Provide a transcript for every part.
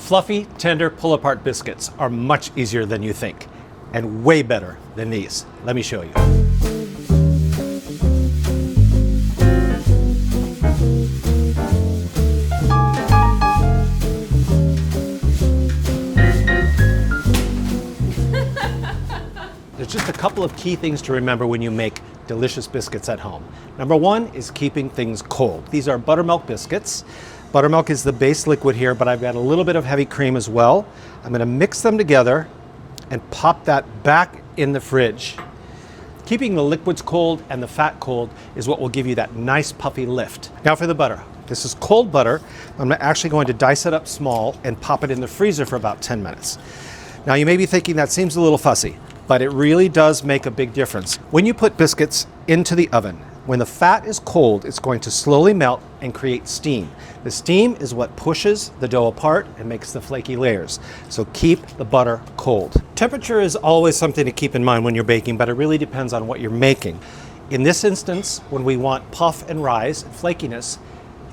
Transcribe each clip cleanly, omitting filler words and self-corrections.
Fluffy, tender, pull-apart biscuits are much easier than you think, and way better than these. Let me show you. There's just a couple of key things to remember when you make delicious biscuits at home. Number one is keeping things cold. These are buttermilk biscuits. Buttermilk is the base liquid here, but I've got a little bit of heavy cream as well. I'm going to mix them together and pop that back in the fridge. Keeping the liquids cold and the fat cold is what will give you that nice puffy lift. Now for the butter. This is cold butter. I'm actually going to dice it up small and pop it in the freezer for about 10 minutes. Now you may be thinking that seems a little fussy, but it really does make a big difference. When you put biscuits into the oven, when the fat is cold, it's going to slowly melt and create steam. The steam is what pushes the dough apart and makes the flaky layers. So keep the butter cold. Temperature is always something to keep in mind when you're baking, but it really depends on what you're making. In this instance, when we want puff and rise and flakiness,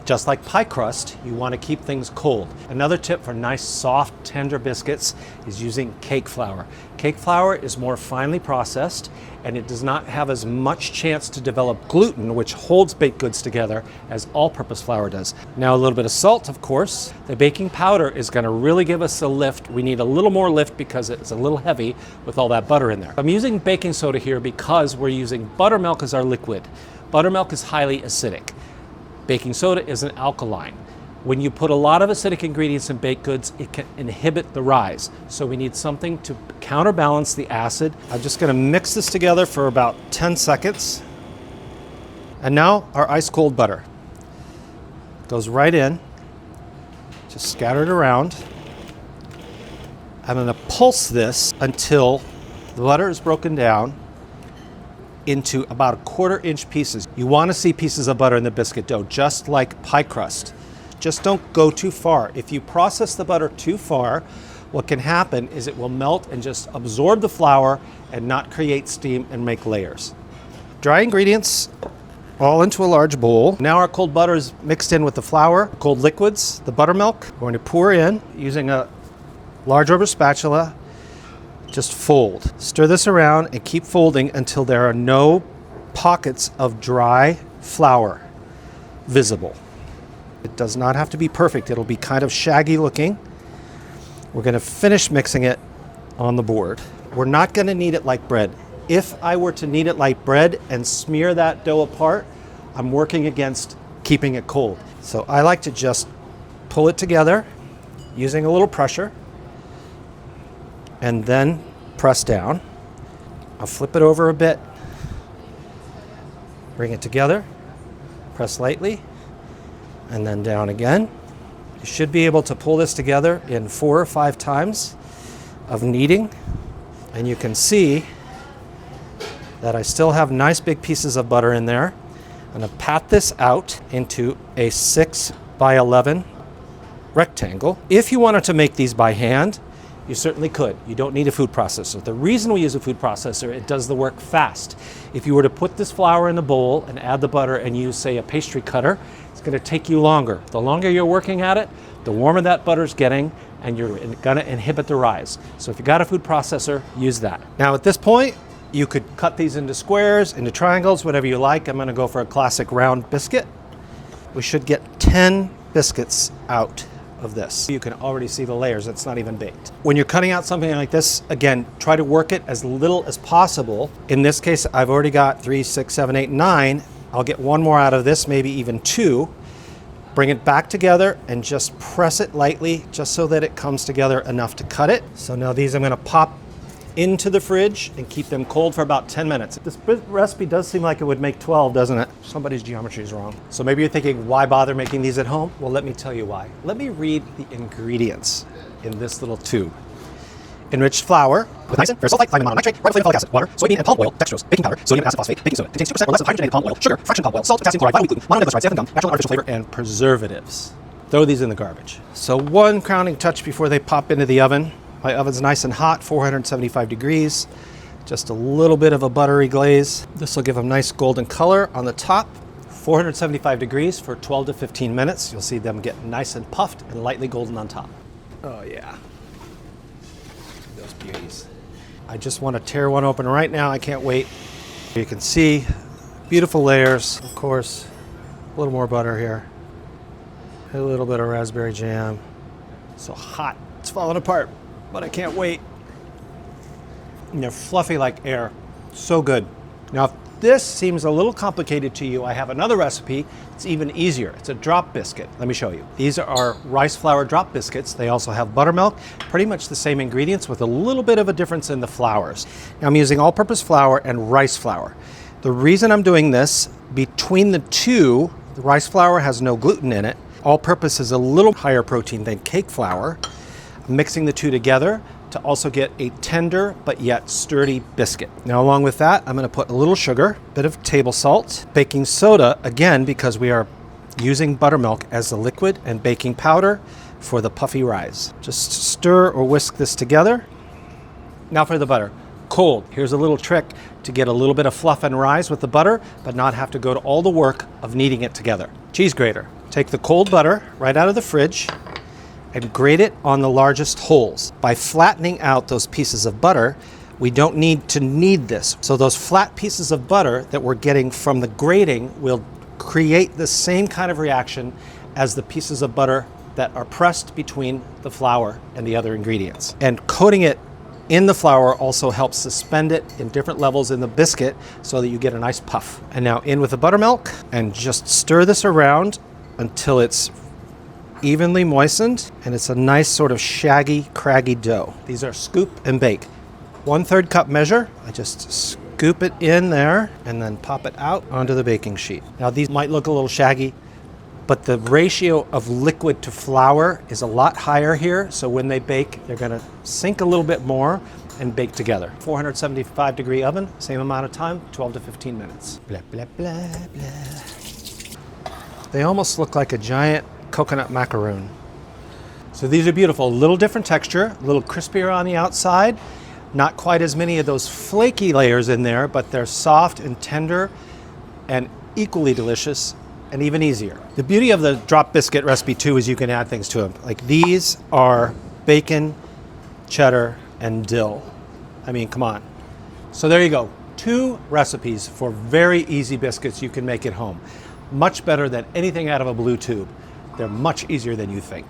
just like pie crust, you want to keep things cold. Another tip for nice, soft, tender biscuits is using cake flour. Cake flour is more finely processed and it does not have as much chance to develop gluten, which holds baked goods together, as all-purpose flour does. Now a little bit of salt, of course. The baking powder is going to really give us a lift. We need a little more lift because it's a little heavy with all that butter in there. I'm using baking soda here because we're using buttermilk as our liquid. Buttermilk is highly acidic. Baking soda is an alkaline. When you put a lot of acidic ingredients in baked goods, it can inhibit the rise. So we need something to counterbalance the acid. I'm just going to mix this together for about 10 seconds. And now our ice cold butter goes right in. Just scatter it around. I'm going to pulse this until the butter is broken down into about 1/4 inch pieces. You want to see pieces of butter in the biscuit dough, just like pie crust. Just don't go too far. If you process the butter too far, what can happen is it will melt and just absorb the flour and not create steam and make layers. Dry ingredients all into a large bowl. Now our cold butter is mixed in with the flour, cold liquids, the buttermilk. We're going to pour in using a large rubber spatula. Just fold. Stir this around and keep folding until there are no pockets of dry flour visible. It does not have to be perfect. It'll be kind of shaggy looking. We're going to finish mixing it on the board. We're not going to knead it like bread. If I were to knead it like bread and smear that dough apart, I'm working against keeping it cold. So I like to just pull it together using a little pressure and then press down. I'll flip it over a bit, bring it together, press lightly, and then down again. You should be able to pull this together in 4 or 5 times of kneading, and you can see that I still have nice big pieces of butter in there. I'm going to pat this out into a 6 by 11 rectangle. If you wanted to make these by hand, you certainly could. You don't need a food processor. The reason we use a food processor, it does the work fast. If you were to put this flour in a bowl and add the butter and use, say, a pastry cutter, it's going to take you longer. The longer you're working at it, the warmer that butter's getting, and you're going to inhibit the rise. So if you got a food processor, use that. Now at this point, you could cut these into squares, into triangles, whatever you like. I'm going to go for a classic round biscuit. We should get 10 biscuits out of this. You can already see the layers. It's not even baked. When you're cutting out something like this, again, try to work it as little as possible. In this case, I've already got 3, 6, 7, 8, 9. I'll get 1 more out of this, maybe even 2. Bring it back together and just press it lightly just so that it comes together enough to cut it. So now these I'm going to pop into the fridge and keep them cold for about 10 minutes. This recipe does seem like it would make 12, doesn't it? Somebody's geometry is wrong. So maybe you're thinking, why bother making these at home? Well, let me tell you why. Let me read the ingredients in this little tube. Enriched flour with niacin, ferrous sulfite, thiamine mononitrate, riboflavin acid, water, soybean and palm oil, dextrose, baking powder, sodium acid phosphate, baking soda. Contains 2% or less of hydrogenated palm oil, sugar, fraction palm oil, salt, potassium chloride, vitamin gluten, monoaminosaccharide, xanthan gum, natural artificial flavor, and preservatives. Throw these in the garbage. So one crowning touch before they pop into the oven. My oven's nice and hot, 475 degrees. Just a little bit of a buttery glaze. This will give them nice golden color on the top. 475 degrees for 12 to 15 minutes. You'll see them get nice and puffed and lightly golden on top. Oh yeah. Those beauties. I just want to tear one open right now. I can't wait. You can see beautiful layers. Of course, a little more butter here. A little bit of raspberry jam. So hot. It's falling apart, but I can't wait. And they're fluffy like air. So good. Now, if this seems a little complicated to you, I have another recipe. It's even easier. It's a drop biscuit. Let me show you. These are rice flour drop biscuits. They also have buttermilk, pretty much the same ingredients with a little bit of a difference in the flours. Now, I'm using all-purpose flour and rice flour. The reason I'm doing this, between the two, the rice flour has no gluten in it. All-purpose is a little higher protein than cake flour. I'm mixing the two together to also get a tender but yet sturdy biscuit. Now, along with that, I'm going to put a little sugar, a bit of table salt, baking soda, again, because we are using buttermilk as the liquid, and baking powder for the puffy rise. Just stir or whisk this together. Now for the butter. Cold. Here's a little trick to get a little bit of fluff and rise with the butter, but not have to go to all the work of kneading it together. Cheese grater. Take the cold butter right out of the fridge and grate it on the largest holes. By flattening out those pieces of butter, we don't need to knead this. So those flat pieces of butter that we're getting from the grating will create the same kind of reaction as the pieces of butter that are pressed between the flour and the other ingredients. And coating it in the flour also helps suspend it in different levels in the biscuit so that you get a nice puff. And now in with the buttermilk, and just stir this around until it's evenly moistened and it's a nice sort of shaggy, craggy dough. These are scoop and bake. 1/3 cup measure. I just scoop it in there and then pop it out onto the baking sheet. Now these might look a little shaggy, but the ratio of liquid to flour is a lot higher here, so when they bake, they're gonna sink a little bit more and bake together. 475-degree oven, same amount of time, 12 to 15 minutes. Blah, blah, blah, blah. They almost look like a giant coconut macaroon. So these are beautiful. A little different texture, a little crispier on the outside, not quite as many of those flaky layers in there, but they're soft and tender and equally delicious and even easier. The beauty of the drop biscuit recipe too is you can add things to them. Like these are bacon, cheddar, and dill. I mean, come on. So there you go. 2 recipes for very easy biscuits you can make at home. Much better than anything out of a blue tube. They're much easier than you think.